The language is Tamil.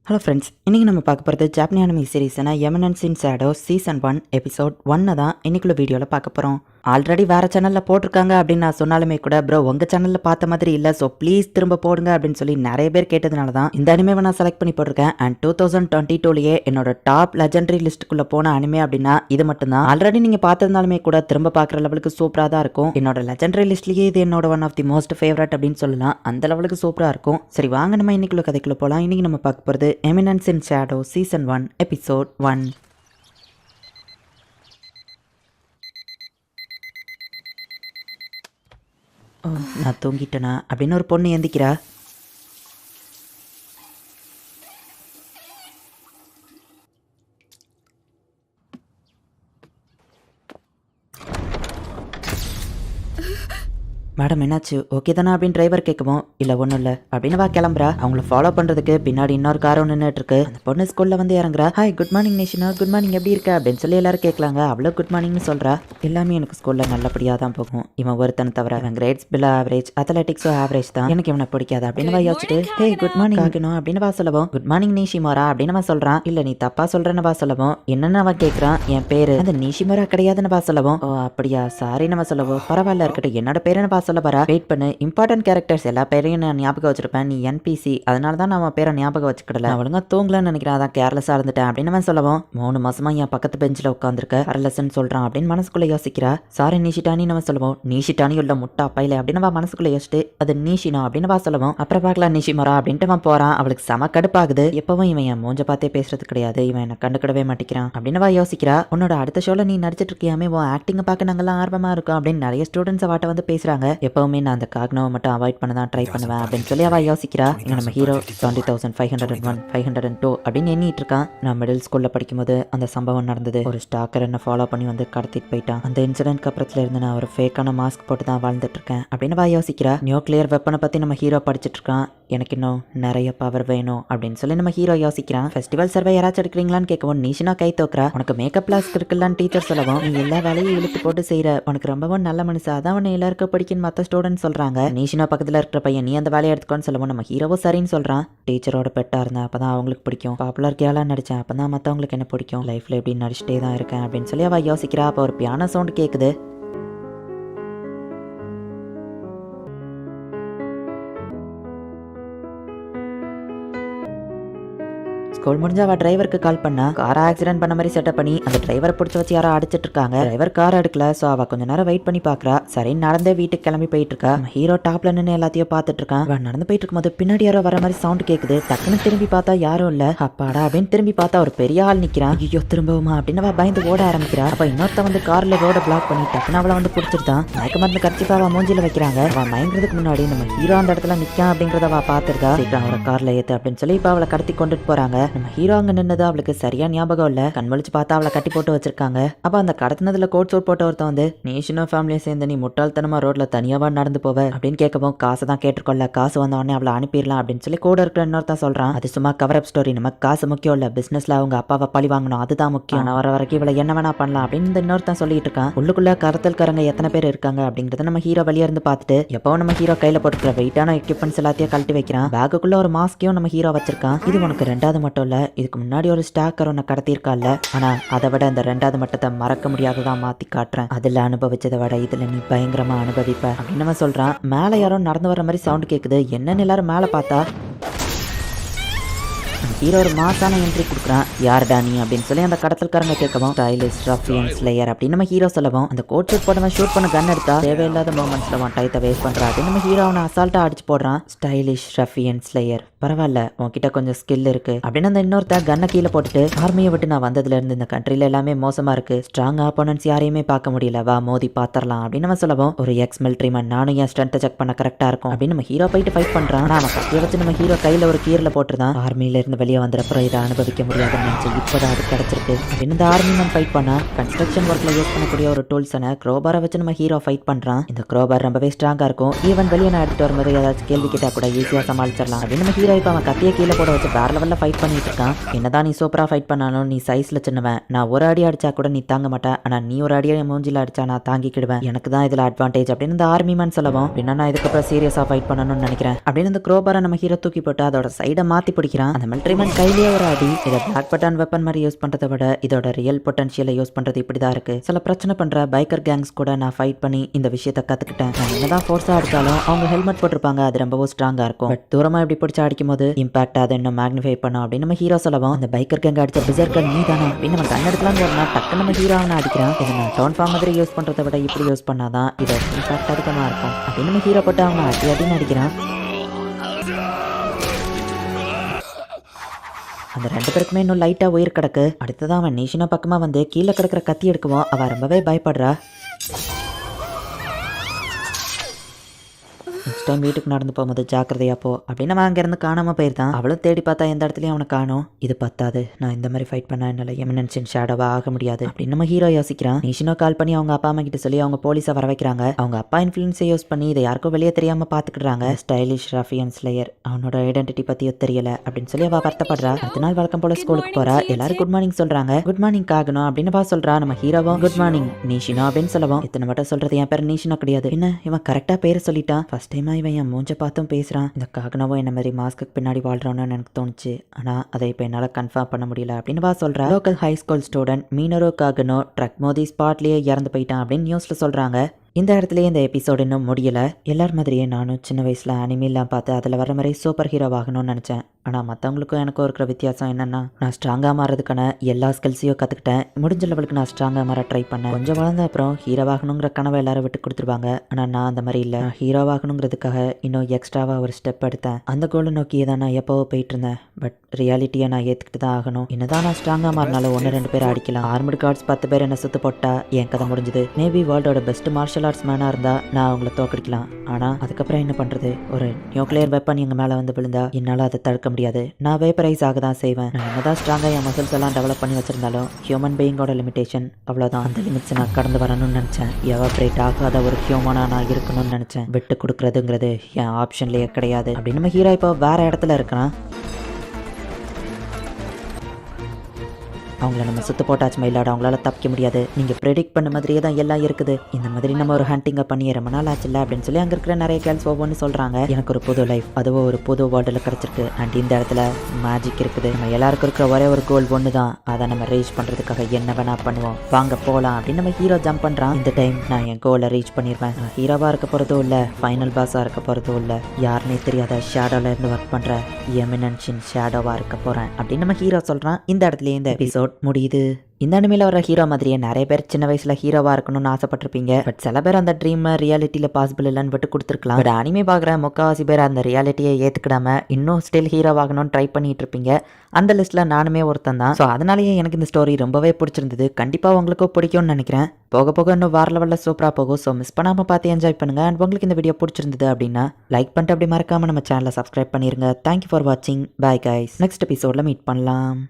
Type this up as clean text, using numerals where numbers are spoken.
ஹலோ ஃப்ரெண்ட்ஸ், இன்றைக்கி நம்ம பார்க்க போகிறது ஜாப்பனீஸ் அனிமி சீரீஸான எமனன்ஸ் இன் ஷேடோ சீசன் 1 எபிசோட் 1 தான் இன்னைக்குள்ள வீடியோவில் பார்க்க போகிறோம். ஆல்ரெடி வேறு சேனலில் போட்டிருக்காங்க அப்படின்னு நான் சொன்னாலுமே கூட ப்ரோ உங்கள் சேனலில் பார்த்த மாதிரி இல்லை, ஸோ ப்ளீஸ் திரும்ப போடுங்க அப்படின்னு சொல்லி நிறைய பேர் கேட்டதுனால தான் இந்த அனிமேவை நான் செலக்ட் பண்ணி போட்டிருக்கேன். அண்ட் 2022 என்னோட டாப் லெஜெண்டரி லிஸ்ட்டுக்குள்ளே போன அனிமே அப்படின்னா இது மட்டும்தான். ஆல்ரெடி நீங்கள் பார்த்துருந்தாலுமே கூட திரும்ப பார்க்குற லெவலுக்கு சூப்பராக தான் இருக்கும். என்னோட லெஜெண்டரி லிஸ்ட்லேயே இது என்னோட one of the most favourite அப்படின்னு சொல்லலாம். அந்த லெவலுக்கு சூப்பராக இருக்கும். சரி வாங்க நம்ம இன்னைக்குள்ள கதைக்குள்ள போகலாம். இன்றைக்கி நம்ம பார்க்க போகிறது எமினன்ஸ் இன் ஷேடோ சீசன் 1 எபிசோட் 1. ஓ, நான் தூங்கிட்டேனா அப்படின்னு ஒரு பொண்ணு எந்திக்கிறா. மேடம் என்னாச்சு, ஓகே தானே அப்படின்னு டிரைவர் கேட்கவும், இல்லை ஒன்றும் இல்லை அப்படின்னு வா கிளம்புறா. அவங்கள ஃபாலோ பண்ணுறதுக்கு பின்னாடி இன்னொரு காரம் நின்றுட்டு இருக்கு. அந்த பொண்ணு ஸ்கூலில் வந்து இறங்குறா. Hi good morning Nishina, good morning எப்படி இருக்க அப்படின்னு சொல்லி எல்லாரும் கேட்கலாங்க. அவ்வளோ குட் மார்னிங்னு சொல்கிறா. எல்லாமே எனக்கு ஸ்கூலில் நல்லபடியாக தான் போகும், இவன் ஒருத்தனை தவிர. அவன் கிரேட்ஸ் பில் ஆவரேஜ், அத்லெட்டிக்ஸும் ஆவரேஜ் தான், எனக்கு இவனை பிடிக்காது அப்படின்னு வா யோசிச்சுட்டு ஹே குட் மார்னிங் ஆகணும் அப்படின்னு வா சொல்லவும், குட் மார்னிங் நிஷிமாரா அப்படின்னு வா சொல்கிறான். இல்லை நீ தப்பா சொல்கிறேன்னு வா சொல்லவும், என்னென்னு அவன் கேட்குறான். என் பேர் அந்த நிஷிமாரா கிடையாதுன்னு வா சொல்லவும், ஓ அப்படியா சாரின்னு வா சொல்லவும், பரவாயில்ல இருக்கட்டும் என்னோட பேருன்னு வா சொல்ல வரா. வெயிட் பண்ணு, இம்பார்ட்டன்ட் கேரக்டர்ஸ் எல்லா பேரையும் நான் ஞாபகம் வச்சிருப்பேன், நீ என்பிசி அதனால தான் நான் பேரை ஞாபகம் வச்சுக்கிடல, ஒழுங்கா தூங்கலன்னு நினைக்கிறேன், அதான் கேர்லெஸ்ஸாக இருந்துட்டேன் அப்படின்னு சொல்லவும், 3 மாசமா என் பக்கத்து பெஞ்சில் உட்காந்துருக்க கேர்லெஸ்ன்னு சொல்கிறான் அப்படின்னு மனசுக்குள்ளே யோசிக்கிறா. சாரி நீஷிட்டானி நம்ம சொல்லுவோம், நீஷிட்டானி உள்ள முட்டா பையில அப்படின்னு மனசுக்குள்ளே யோசிச்சுட்டு அது நீஷினா அப்படின்னு சொல்லவும், அப்புறம் பார்க்கலாம் நிஷிமரா அப்படின்ட்டு போறான். அவளுக்கு செம கடுப்பாகுது. எப்பவும் இவன் என் மூஞ்ச பார்த்தே பேசுறது கிடையாது, இவன் என்ன கண்டுக்கிடவே மாட்டேங்கிறான் அப்படின்னு யோசிக்கிறா. உன்னோட அடுத்த ஷோல நீ நடிச்சிட்டு இருக்கியாமே, உன் ஆக்டிங்கை பார்க்க நாங்கெல்லாம் ஆர்வமா இருக்கும் அப்படின்னு நிறைய ஸ்டூடெண்ட்ஸ் வாட்ட வந்து பேசுறாங்க. எப்பவுமே நான் அந்த காக்னோவை மட்டும் அவாய்ட் பண்ண தான் ட்ரை பண்ணுவேன் அப்படின்னு சொல்லி அவள் யோசிக்கிறா. இங்கே நம்ம ஹீரோ 20,501 502 அப்படின்னு எண்ணிட்டு இருக்கான். நான் மிடில் ஸ்கூலில் படிக்கும்போது அந்த சம்பவம் நடந்தது. ஒரு ஸ்டாக்கர் என்ன ஃபாலோ பண்ணி வந்து கடத்திட்டு போயிட்டான். அந்த இன்சிடென்ட்க்கு அப்புறத்துல இருந்து நான் ஒரு ஃபேக்கான மாஸ்க் போட்டு தான் வாழ்ந்துட்டு இருக்கேன் அப்படின்னு அவள் யோசிக்கிறா. நியூக்ளியர் வெப்பனை பற்றி நம்ம ஹீரோ படிச்சுட்டு இருக்கான். எனக்கு இன்னும் நிறைய பவர் வேணும் அப்படின்னு சொல்லி நம்ம ஹீரோ யோசிக்கிறான். ஃபெஸ்டிவல் சர்வே யாராச்சும் எடுக்கிறீங்களான்னு கேட்கவும் நீஷினா கை தோக்குறா. உனக்கு மேக்கப் கிளாஸ் இருக்குல்லான்னு டீச்சர் சொல்லவும், நீ எல்லா வேலையும் இழுத்து போட்டு செய்யற, உனக்கு ரொம்பவும் நல்ல மனுஷா, அதான் உன்னை எல்லாருக்கும் பிடிக்கும் மற்ற ஸ்டூடெண்ட் சொல்றாங்க. நீஷினா பக்கத்துல இருக்கிற பையன் நீ அந்த வேலையை எடுத்துக்கோன்னு சொல்லவும் நம்ம ஹீரோவும் சரின்னு சொல்றான். டீச்சரோட பெட்டா இருந்தேன், அப்பதான் அவங்களுக்கு பிடிக்கும். பாப்புலர் கேலா நடிச்சேன், அப்பதான் மற்றவங்களுக்கு என்ன பிடிக்கும். லைஃப்ல எப்படி நடிச்சுட்டே தான் இருக்கேன் அப்படின்னு சொல்லி அவ யோசிக்கிறா. அப்போ ஒரு பியானோ சவுண்ட் கேட்குது. ஸ்கூல் முடிஞ்ச அவள் டிரைவருக்கு கால் பண்ணா. காரை ஆக்சிடென்ட் பண்ண மாதிரி செட்டப் பண்ணி அந்த டிரைவரை பிடிச்சி வச்சு யாரோ அடிச்சிட்டு இருக்காங்க. டிரைவர் கார் எடுக்கல, ஸோ அவள் கொஞ்ச நேரம் வெயிட் பண்ணி பார்க்குறா. சரி நடந்தே வீட்டுக்கு கிளம்பி போயிட்டு இருக்கா. ஹீரோ டாப்ல நின்று எல்லாத்தையும் பார்த்துட்டு இருக்கான். அவன் நடந்து போயிட்டு இருக்கும்போது பின்னாடி யாரோ வர மாதிரி சவுண்ட் கேட்குது. டக்குன்னு திரும்பி பார்த்தா யாரும் இல்லை. அப்பாடா அப்படின்னு திரும்பி பார்த்தா ஒரு பெரிய ஆள் நிற்கிறான். ஐயோ திரும்பவுமா அப்படின்னு அவள் பயந்து ஓட ஆரம்பிக்கிறா. அப்போ இன்னொருத்த வந்து காரில் ரோட பிளாக் பண்ணி டக்குன்னு அவளை வந்து பிடிச்சிருந்தான். மயக்க மருந்து கடிச்சிப்பா அவள் மூஞ்சில வைக்கிறாங்க. அவள் மயங்கிறதுக்கு முன்னாடி நம்ம ஹீரோ அந்த இடத்துல நிற்கான் அப்படிங்கிறத அவள் பார்த்துருக்கா. சீக்கிரம் அவரை காரில் ஏற்று அப்படின்னு சொல்லி இப்போ அவளை கடத்தி கொண்டுட்டு போறாங்க. நம்ம ஹீரோ அங்கே நின்னது அவளுக்கு சரியா ஞாபகம் இல்ல. கண்மொழிச்சு பார்த்தா அவளை கட்டி போட்டு வச்சிருக்காங்க. அப்ப அந்த கடத்தினதுல கோட் சூட் போட்ட ஒருத்தன் வந்து, நீஷினோ ஃபேமிலியை சேர்ந்து நீ முட்டாள்தனமா ரோட்ல தனியாவா நடந்து போவ அப்படின்னு கேட்கவும், காசை தான் கேட்டுக்கொள்ள, காசு வந்த உடனே அவளை அனுப்பிடலாம் அப்படின்னு சொல்லி கூட இருக்கிற இன்னொருத்தான் சொல்றான். அது சும்மா கவர் அப் ஸ்டோரி, நமக்கு காசு முக்கியம் இல்ல, பிசினஸ்ல அவங்க அப்பாவை பழி வாங்கணும் அதுதான் முக்கியம், வர வரைக்கும் இவளை என்ன வேணா பண்ணலாம் அப்படின்னு இந்த இன்னொருத்தான் சொல்லிட்டு இருக்கான். உள்ளுக்குள்ள கரத்தல்காரங்க எத்தனை பேர் இருக்காங்க அப்படிங்கறத நம்ம ஹீரோ வெளியே இருந்து பார்த்துட்டு, எப்பவும் நம்ம ஹீரோ கையில போட்டுக்கிற வெயிட்டான எக்யூப்மெண்ட்ஸ் எல்லாத்தையும் கழட்டி வைக்கிறான். பேக்குக்குள்ள ஒரு மாஸ்கையும் நம்ம ஹீரோ வச்சிருக்கான். இது உனக்கு 2வது மட்டும் இல்ல, இதுக்கு முன்னாடி ஒரு ஸ்டாக்கர் ஒன்று கடத்திருக்கால, ஆனா அதை விட இந்த 2வது மட்டத்தை மறக்க முடியாததான் மாத்தி காட்டுறேன், அதுல அனுபவிச்சதை விட இதுல நீ பயங்கரமா அனுபவிப்ப அப்படின்னு நம்ம சொல்றான். மேல யாரோ நடந்து வர மாதிரி சவுண்ட் கேக்குது. என்னன்னு எல்லாரும் மேல பார்த்தா ஹீரோ ஒரு மாசான என்ட்ரி கொடுக்குறான். யார்டா நீ அப்படின்னு சொல்லி அந்த கடத்தல்காரங்க கேட்கவும், ஸ்டைலிஷ் ரஃபியன் ஸ்லேயர் அப்படின்னு நம்ம ஹீரோ சொல்லவும், அந்த கோட் ஷூட் போட்டவன் ஷூட் பண்ண கன் எடுத்தா தேவையில்லாத மூமெண்ட்ஸ்ல அவன் டைத்தை வேஸ்ட் பண்றான் அப்படின்னு நம்ம ஹீரோ அவனை அசால்ட்டா அடிச்சு போடுறான். ஸ்டைலிஷ் ரஃபியன் ஸ்லேயர், பரவாயில்ல உன்கிட்ட கொஞ்சம் ஸ்கில் இருக்கு அப்படின்னு அந்த இன்னொருத்த கன்னை கீழே போட்டுட்டு, ஆர்மியை விட்டு நான் வந்ததுல இருந்து இந்த கண்ட்ரில எல்லாமே மோசமா இருக்கு, ஸ்ட்ராங் ஆப்போனன்ட்ஸ் யாரையுமே பார்க்க முடியல, வா மோதி பாத்திரலாம் அப்படின்னு நம்ம சொல்லவும், ஒரு எக்ஸ் மிலிட்ரி மேன், நானும் என் ஸ்ட்ரென்த்தை செக் பண்ண கரெக்டா இருக்கும் அப்படின்னு நம்ம ஹீரோ போயிட்டு ஃபைட் பண்றான். ஆனா கத்திய வச்சு நம்ம ஹீரோ கையில ஒரு கீரல போட்டுருந்தான். ஆர்மியில இருந்து வெளியே வந்தப்பறம் இதை அனுபவிக்க முடியாதுன்னு நினைச்சு இப்போதான் அது கிடைச்சிருக்கு அப்படின்னு இந்த ஆர்மி மேன் ஃபைட் பண்ணா. கன்ஸ்ட்ரக்ஷன் ஒர்க்ல யூஸ் பண்ணக்கூடிய ஒரு டூல்ஸான க்ரோபாரை வச்சு நம்ம ஹீரோ ஃபைட் பண்றான். இந்த க்ரோபார் ரொம்பவே ஸ்ட்ராங்கா இருக்கும். ஈவன் வெளியே நான் எடுத்துட்டு வரும்போது ஏதாச்சும் கேள்வி கேட்டா கூட ஈஸியா சமாளிச்சிடலாம் அப்படின்னு நம்ம ஹீரோ இப்போ அவன் கத்திய கீழே போட வச்சு வேற லெவல்ல ஃபைட் பண்ணிட்டு இருக்கான். என்னதான் நீ சூப்பரா ஃபைட் பண்ணாலும் நீ சைஸ்ல சின்னவன், நான் ஒரு அடி அடிச்சா கூட நீ தாங்க மாட்டேன், ஆனா நீ ஒரு அடியை மூஞ்சில அடிச்சா நான் தாங்கிக்கிடுவேன், எனக்கு தான் இதுல அட்வான்டேஜ் அப்படின்னு இந்த ஆர்மி மேன் சொல்லவும், பின்னா நான் இதுக்கப்புறம் சீரியஸா ஃபைட் பண்ணணும்னு நினைக்கிறேன் அப்படின்னு இந்த க்ரோபாரை நம்ம ஹீரோ தூக்கி போட்டு அதோட சைடை மாத்தி பிடிக்கிறான். அந்த மிலிட்டரி இன்க்ரிமெண்ட் கையிலேயே ஒரு அடி. இதை பிளாக் பட்டன் வெப்பன் மாதிரி யூஸ் பண்றதை விட இதோட ரியல் பொட்டன்ஷியலை யூஸ் பண்றது இப்படிதான் இருக்கு. சில பிரச்சனை பண்ற பைக்கர் கேங்ஸ் கூட நான் ஃபைட் பண்ணி இந்த விஷயத்தை கத்துக்கிட்டேன். நான் என்னதான் ஃபோர்ஸா அடிச்சாலும் அவங்க ஹெல்மெட் போட்டிருப்பாங்க, அது ரொம்பவும் ஸ்ட்ராங்கா இருக்கும். பட் தூரமா இப்படி பிடிச்சி அடிக்கும் போது இம்பாக்ட் அதை இன்னும் மேக்னிஃபை பண்ணும் அப்படின்னு நம்ம ஹீரோ சொல்லவும், அந்த பைக்கர் கேங்க அடிச்ச பிசர்கர் நீ தானே அப்படின்னு நம்ம கண் எடுக்கலாம் சொன்னா டக்கு நம்ம ஹீரோ அவனை அடிக்கிறான். இதை நான் டவுன் ஃபார்ம் மாதிரி யூஸ் பண்றதை விட இப்படி யூஸ் பண்ணாதான் இதோட இம்பாக்ட் அதிகமா இருக்கும் அப்படின்னு நம்ம ஹீரோ போட்டு அவனை அடி அடின்னு அடிக்கிறான். அந்த 2 பேருக்குமே இன்னும் லைட்டா உயிர் கிடக்கு. அடுத்ததான் அவன் நீஷினா பக்கமா வந்து கீழே கிடக்கிற கத்தி எடுக்குவோம். அவ ரொம்பவே பயப்படுறா. நெக்ஸ்ட் டைம் வீட்டுக்கு நடந்து போகும்போது ஜாக்கிரதையா போ அப்படின்னு நம்ம அங்கேருந்து காணாமல் போயிருந்தான். அவளும் தேடி பார்த்தா எந்த இடத்துலையும் அவனை காணும். இது பத்தாது, நான் இந்த மாதிரி ஃபைட் பண்ணா என்னால் எமினன்ஸின் ஷேடோவா ஆக முடியாது அப்படின்னு நம்ம ஹீரோ யோசிக்கிறான். நீஷினோ கால் பண்ணி அவங்க அப்பா அம்மா கிட்ட சொல்லி அவங்க போலீஸை வர வைக்கிறாங்க. அவங்க அப்பா இன்ஃப்ளூயன்ஸை யூஸ் பண்ணி இதை யாருக்கும் வெளியே தெரியாம பார்த்துக்கிடுறாங்க. ஸ்டைலிஷ் ரஃபியன் ஸ்லேயர் அவனோட ஐடென்டிட்டி பற்றியும் தெரியல அப்படின்னு சொல்லி அவள் வருத்தப்படுறா. அடுத்த நாள் வழக்கம் போல ஸ்கூலுக்கு போறா. எல்லாரும் குட் மார்னிங் சொல்றாங்க. குட் மார்னிங் ஆகணும் அப்படின்னு பா சொல்றா. நம்ம ஹீரோவும் குட் மார்னிங் நீஷினோ அப்படின்னு சொல்லவும், இத்தனை மட்டும் சொல்றது என் பேர் நீஷினோ கிடையாது. என்ன இவன் கரெக்டா பேர் சொல்லிட்டான். ஃபர்ஸ்ட் டைமா இவன் என் மூஞ்ச பார்த்தும் பேசுறான். இந்த காகனவும் என்ன மாதிரி மாஸ்க்கு பின்னாடி வாழ்றான்னு எனக்கு தோணுச்சு. ஆனா அதை இப்போ என்னால் கன்ஃபார்ம் பண்ண முடியல அப்படின்னு சொல்றா. லோக்கல் ஹை ஸ்கூல் ஸ்டூடெண்ட் மீனரோ காகனோ ட்ரக் மோதி ஸ்பாட்லயே இறந்து போயிட்டான் அப்படின்னு நியூஸ்ல சொல்றாங்க. இந்த இடத்துலயே இந்த எபிசோடு இன்னும் முடியல. எல்லார் மாதிரியே நானும் சின்ன வயசுல அனிமேலாம் பார்த்து அதில் வர மாதிரி சூப்பர் ஹீரோ ஆகணும்னு நினச்சேன். ஆனால் மற்றவங்களுக்கும் எனக்கும் இருக்கிற வித்தியாசம் என்னன்னா, நான் ஸ்ட்ராங்காக மாறதுக்கான எல்லா ஸ்கில்ஸையும் கற்றுக்கிட்டேன். முடிஞ்ச லெவலுக்கு நான் ஸ்ட்ராங்காக மாற ட்ரை பண்ணேன். கொஞ்சம் வளர்ந்த அப்புறம் ஹீரோவாகணுங்கிற கனவை எல்லாரும் விட்டு கொடுத்துருவாங்க. ஆனால் நான் அந்த மாதிரி இல்லை. நான் ஹீரோவாகணுங்கிறதுக்காக இன்னும் எக்ஸ்ட்ராவாக ஒரு ஸ்டெப் எடுத்தேன். அந்த கோலை நோக்கியே தான் நான் எப்போவோ போயிட்டு இருந்தேன். பட் ரியாலிட்டியை நான் ஏற்றுக்கிட்டு தான் ஆகணும். என்னதான் நான் ஸ்ட்ராங்காக மாறினாலும் 1-2 பேர் அடிக்கலாம். ஆர்மடு கார்ட்ஸ் 10 பேர் என்ன சுத்து போட்டா என் கதை முடிஞ்சுது. மேபி வேர்ல்டோட பெஸ்ட் மார்ஷல் ஆர்ட்ஸ் மேனாக இருந்தால் நான் அவங்கள தோக்கடிக்கலாம். ஆனால் அதுக்கப்புறம் என்ன பண்ணுறது? ஒரு நியூக்ளியர் வெப்பன் எங்கள் மேலே வந்து விழுந்தா என்னால் அதை தடுக்க முடியாது. நான் வேப்பரைஸ் ஆக தான் செய்வேன். நான் என்னதான் ஸ்ட்ராங்காக என் மசில்ஸ் எல்லாம் டெவலப் பண்ணி வச்சிருந்தாலும் ஹியூமன் பீயிங்கோட லிமிடேஷன் அவ்வளோதான். அந்த லிமிட்ஸ் நான் கடந்து வரணும்னு நினச்சேன். எவாப்ரேட் ஆகாத ஒரு ஹியூமனாக நான் இருக்கணும்னு நினச்சேன். விட்டு கொடுக்குறதுங்கிறது என் ஆப்ஷன்லேயே கிடையாது அப்படின்னு நம்ம ஹீரோ இப்போ வேற இடத்துல இருக்கிறான். அவங்கள நம்ம சுத்த போட்டாச்சு மயிலாட, அவங்களால தப்பிக்க முடியாது. நீங்கள் ப்ரெடிக்ட் பண்ண மாதிரியே தான் எல்லாம் இருக்குது. இந்த மாதிரி நம்ம ஒரு ஹண்டிங்கை பண்ணி ரொம்ப நாள் ஆச்சுல்ல அப்படின்னு சொல்லி அங்கே இருக்கிற நிறைய கேர்ள்ஸ் ஒவ்வொன்று சொல்கிறாங்க. எனக்கு ஒரு புது லைஃப், அதுவும் ஒரு புது வேர்ல்டில் கிடச்சிருக்கு. அண்ட் இந்த இடத்துல மேஜிக் இருக்குது. நம்ம எல்லாருக்கும் இருக்கிற ஒரே ஒரு கோல் ஒன்று தான். அதை நம்ம ரீச் பண்ணுறதுக்காக என்ன வேணா பண்ணுவோம், வாங்க போகலாம் அப்படின்னு நம்ம ஹீரோ ஜம்ப் பண்ணுறான். இந்த டைம் நான் என் கோலை ரீச் பண்ணிடுவேன். நான் ஹீரோவாக இருக்க போகிறதும் இல்லை, ஃபைனல் பாஸாக இருக்க போகிறதும் இல்லை, யாருன்னே தெரியாத ஷேடோவில் இருந்து ஒர்க் பண்ணுற எமினன்ஸின் ஷேடோவாக இருக்க போகிறேன் அப்படின்னு நம்ம ஹீரோ சொல்கிறான். இந்த இடத்துல இந்த எபிசோட் முடியுது. இந்த அனிமேல வர ஹீரோ மாதிரியே நிறைய பேர் சின்ன வயசுல ஹீரோவா இருக்கணும்னு ஆசைப்பட்டிருப்பீங்க. பட் சில பேர் அந்த ட்ரீம் ரியாலிட்டியில பாசிபிள் இல்லைன்னு விட்டு கொடுத்துருக்கலாம். பட் அனிமே பார்க்குற முக்கால்வாசி பேர் அந்த ரியாலிட்டியை ஏற்றுக்கிடாம இன்னும் ஸ்டில் ஹீரோவாகணும்னு ட்ரை பண்ணிட்டு இருப்பீங்க. அந்த லிஸ்ட்ல நானுமே ஒருத்தன் தான். ஸோ அதனாலேயே எனக்கு இந்த ஸ்டோரி ரொம்பவே பிடிச்சிருந்தது. கண்டிப்பாக உங்களுக்கும் பிடிக்கும்னு நினைக்கிறேன். போக போக இன்னும் வேற லெவலில் சூப்பராக போகும். ஸோ மிஸ் பண்ணாமல் பார்த்து என்ஜாய் பண்ணுங்க. அண்ட் உங்களுக்கு இந்த வீடியோ பிடிச்சிருந்தது அப்படின்னா லைக் பண்ணிட்டு அப்படி மறக்காம நம்ம சேனலை சப்ஸ்கிரைப் பண்ணிருங்க. தேங்க்யூ ஃபார் வாட்சிங். Bye guys. நெக்ஸ்ட் எபிசோட்ல மீட் பண்ணலாம்.